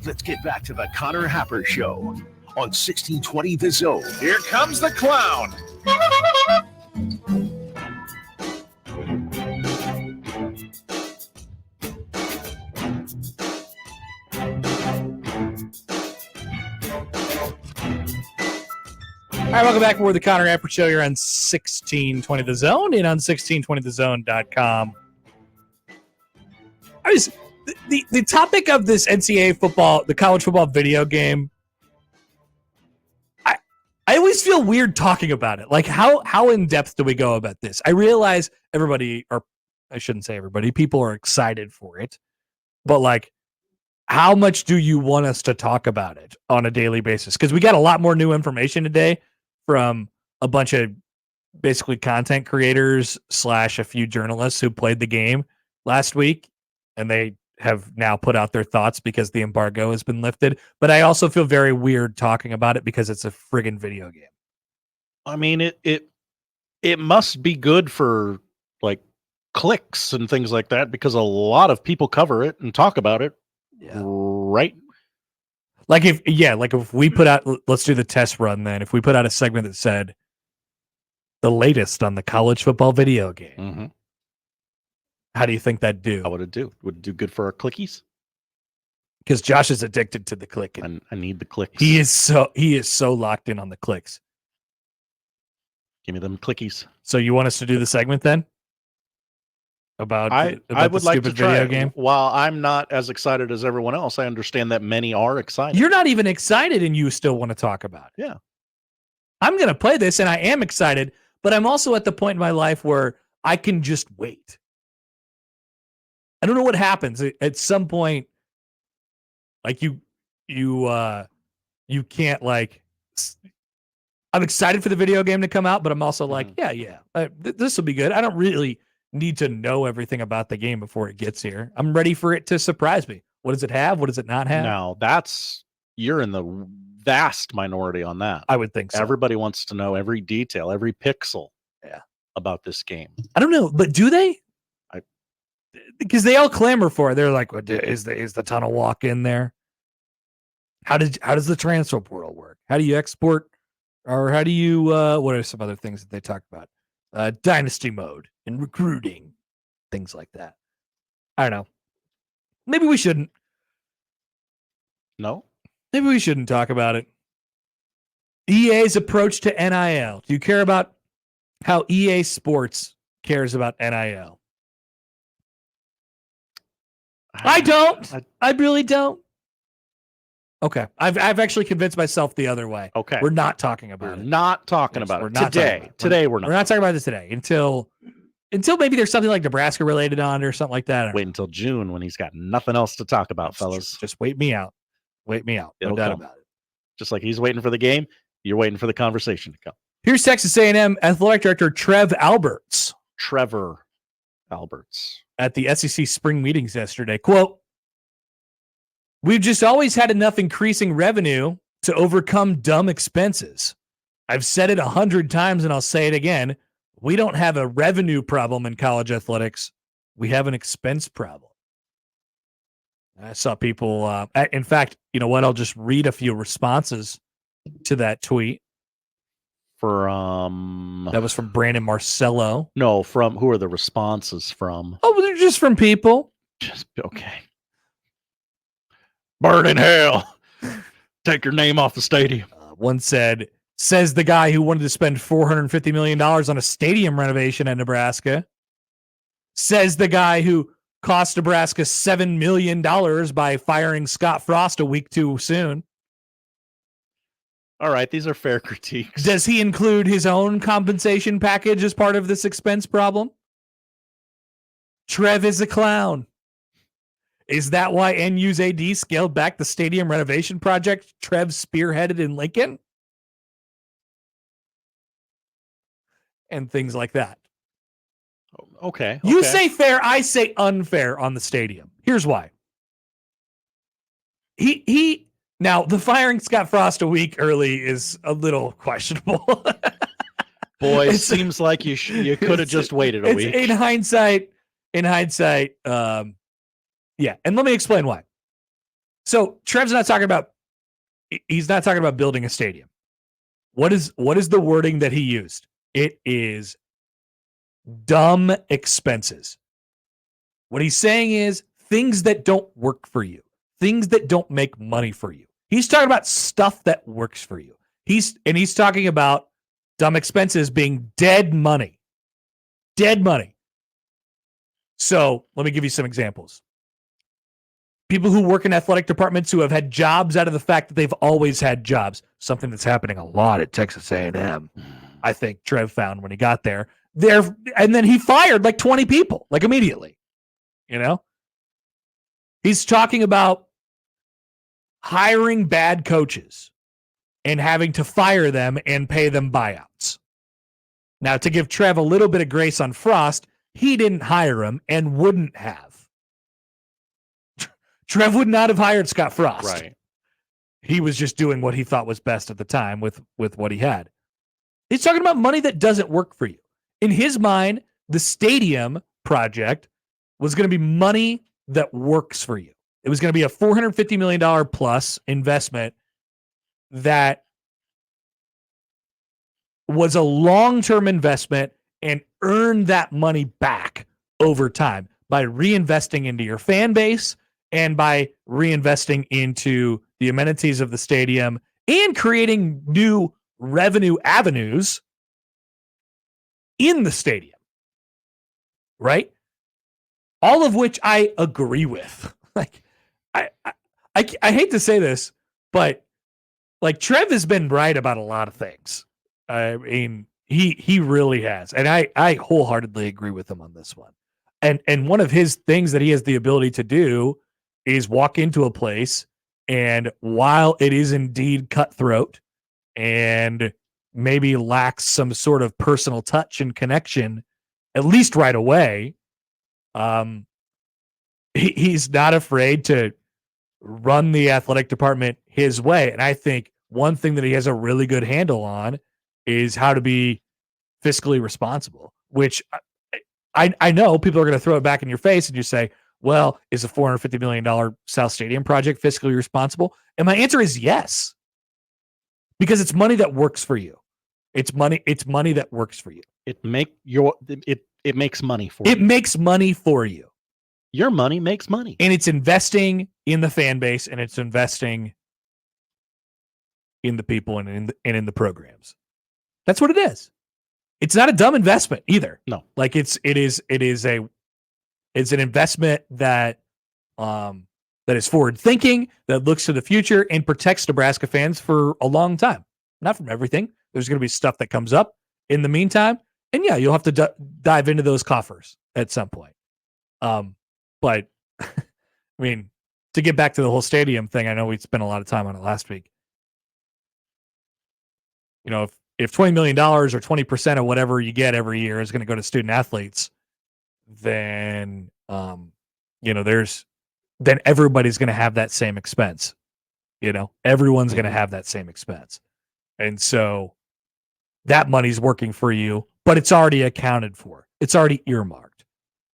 Let's get back to the Connor Happer Show on 1620 The Zone. Here comes the clown. All right, welcome back. We're the Connor Happer Show here on 1620 The Zone and on 1620thezone.com. The topic of this NCAA football, the college football video game, I always feel weird talking about it. Like, how in depth do we go about this? I realize everybody, or I shouldn't say everybody, people are excited for it, but like, how much do you want us to talk about it on a daily basis? Because we got a lot more new information today from a bunch of basically content creators / a few journalists who played the game last week, and they have now put out their thoughts because the embargo has been lifted. But I also feel very weird talking about it because it's a friggin' video game. I mean, it must be good for like clicks and things like that because a lot of people cover it and talk about it. Yeah. Right. Like if we put out, let's do the test run then. If we put out a segment that said the latest on the college football video game, mm-hmm. How do you think that'd do? How would it do? Would it do good for our clickies? Because Josh is addicted to the click. I need the clicks. He is so locked in on the clicks. Give me them clickies. So you want us to do the segment then? About I would like to try video game. While I'm not as excited as everyone else, I understand that many are excited. You're not even excited, and you still want to talk about it. Yeah, I'm going to play this, and I am excited, but I'm also at the point in my life where I can just wait. I don't know what happens at some point. Like you can't like. I'm excited for the video game to come out, but I'm also like, this will be good. I don't really need to know everything about the game before it gets here. I'm ready for it to surprise me. What does it have? What does it not have? Now you're in the vast minority on that. I would think so. Everybody wants to know every detail, every pixel about this game. I don't know, but do they? Because they all clamor for it. They're like, is the tunnel walk in there? How does the transfer portal work? How do you export, or how do you what are some other things that they talk about? Dynasty mode and recruiting, things like that. I don't know. Maybe we shouldn't. No? Maybe we shouldn't talk about it. EA's approach to NIL. Do you care about how EA Sports cares about NIL? I don't. I really don't. Okay. I've actually convinced myself the other way. Okay. We're not talking about it. Not talking about it today. Today we're not. We're not talking about this today until maybe there's something like Nebraska related on or something like that. Wait until June when he's got nothing else to talk about, fellas. Just wait me out. Wait me out. No doubt about it. Just like he's waiting for the game, you're waiting for the conversation to come. Here's Texas A&M Athletic Director Trevor Alberts. At the SEC spring meetings yesterday. Quote, "We've just always had enough increasing revenue to overcome dumb expenses. I've said it 100 times and I'll say it again. We don't have a revenue problem in college athletics. We have an expense problem." I saw people, in fact, you know what? I'll just read a few responses to that tweet. That was from Brandon Marcello. No, from who are the responses from? Oh, they're just from people. Just okay. Burn in hell. Take your name off the stadium. One says the guy who wanted to spend $450 million on a stadium renovation at Nebraska. Says the guy who cost Nebraska $7 million by firing Scott Frost a week too soon. All right, these are fair critiques. Does he include his own compensation package as part of this expense problem? Trev is a clown. Is that why NU's AD scaled back the stadium renovation project Trev spearheaded in Lincoln? And things like that. Okay. You say fair, I say unfair on the stadium. Here's why. Now, the firing Scott Frost a week early is a little questionable. Boy, it seems like you could have just waited a week. In hindsight, yeah. And let me explain why. So Trev's not talking about. He's not talking about building a stadium. What is the wording that he used? It is dumb expenses. What he's saying is things that don't work for you, things that don't make money for you. He's talking about stuff that works for you. He's talking about dumb expenses being dead money. Dead money. So let me give you some examples. People who work in athletic departments who have had jobs out of the fact that they've always had jobs. Something that's happening a lot at Texas A&M. I think Trev found when he got there. And then he fired like 20 people, like immediately. You know? He's talking about hiring bad coaches and having to fire them and pay them buyouts. Now, to give Trev a little bit of grace on Frost, he didn't hire him and wouldn't have. Trev would not have hired Scott Frost. Right. He was just doing what he thought was best at the time with what he had. He's talking about money that doesn't work for you. In his mind, the stadium project was going to be money that works for you. It was going to be a $450 million plus investment that was a long-term investment and earn that money back over time by reinvesting into your fan base and by reinvesting into the amenities of the stadium and creating new revenue avenues in the stadium. Right? All of which I agree with. Like, I hate to say this, but like Trev has been right about a lot of things. I mean, he really has. And I wholeheartedly agree with him on this one. And one of his things that he has the ability to do is walk into a place, and while it is indeed cutthroat and maybe lacks some sort of personal touch and connection, at least right away, he's not afraid to run the athletic department his way. And I think one thing that he has a really good handle on is how to be fiscally responsible, which I know people are going to throw it back in your face and you say, well, is a $450 million South Stadium project fiscally responsible? And my answer is yes, because it's money that works for you. It's money that works for you. It makes money for you. It makes money for you. Your money makes money. And it's investing in the fan base, and it's investing in the people and in the programs. That's what it is. It's not a dumb investment either. No. Like it's an investment that is forward thinking, that looks to the future and protects Nebraska fans for a long time. Not from everything. There's going to be stuff that comes up in the meantime. And yeah, you'll have to dive into those coffers at some point. But I mean, to get back to the whole stadium thing, I know we spent a lot of time on it last week. You know, if $20 million or 20% of whatever you get every year is going to go to student athletes, then, then everybody's going to have that same expense. You know, everyone's going to have that same expense. And so that money's working for you, but it's already accounted for. It's already earmarked.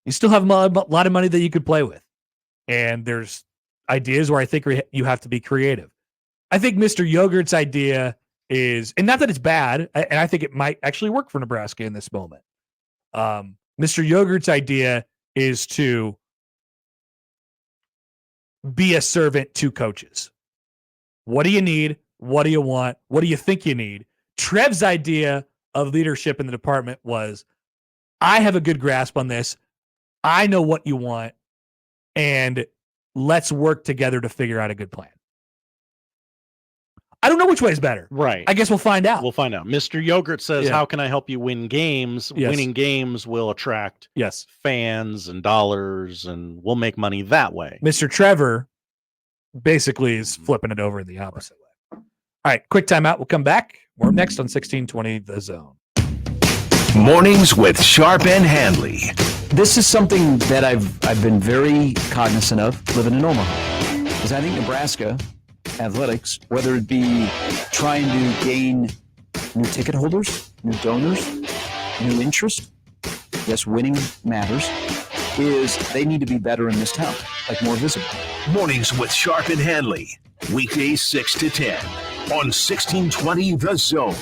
You still have a lot of money that you could play with. And there's ideas where I think you have to be creative. I think Mr. Yogurt's idea is, and not that it's bad, and I think it might actually work for Nebraska in this moment. Mr. Yogurt's idea is to be a servant to coaches. What do you need? What do you want? What do you think you need? Trev's idea of leadership in the department was, I have a good grasp on this. I know what you want, and let's work together to figure out a good plan. I don't know which way is better. Right. I guess we'll find out. We'll find out. Mr. Yogurt says, how can I help you win games? Yes. Winning games will attract fans and dollars, and we'll make money that way. Mr. Trevor basically is flipping it over in the opposite way. All right, quick timeout. We'll come back. More next on 1620 The Zone. Mornings with Sharp and Handley. This is something that I've been very cognizant of living in Omaha. Because I think Nebraska athletics, whether it be trying to gain new ticket holders, new donors, new interest, yes, winning matters, is they need to be better in this town, like more visible. Mornings with Sharp and Hanley. Weekdays 6 to 10 on 1620 The Zone.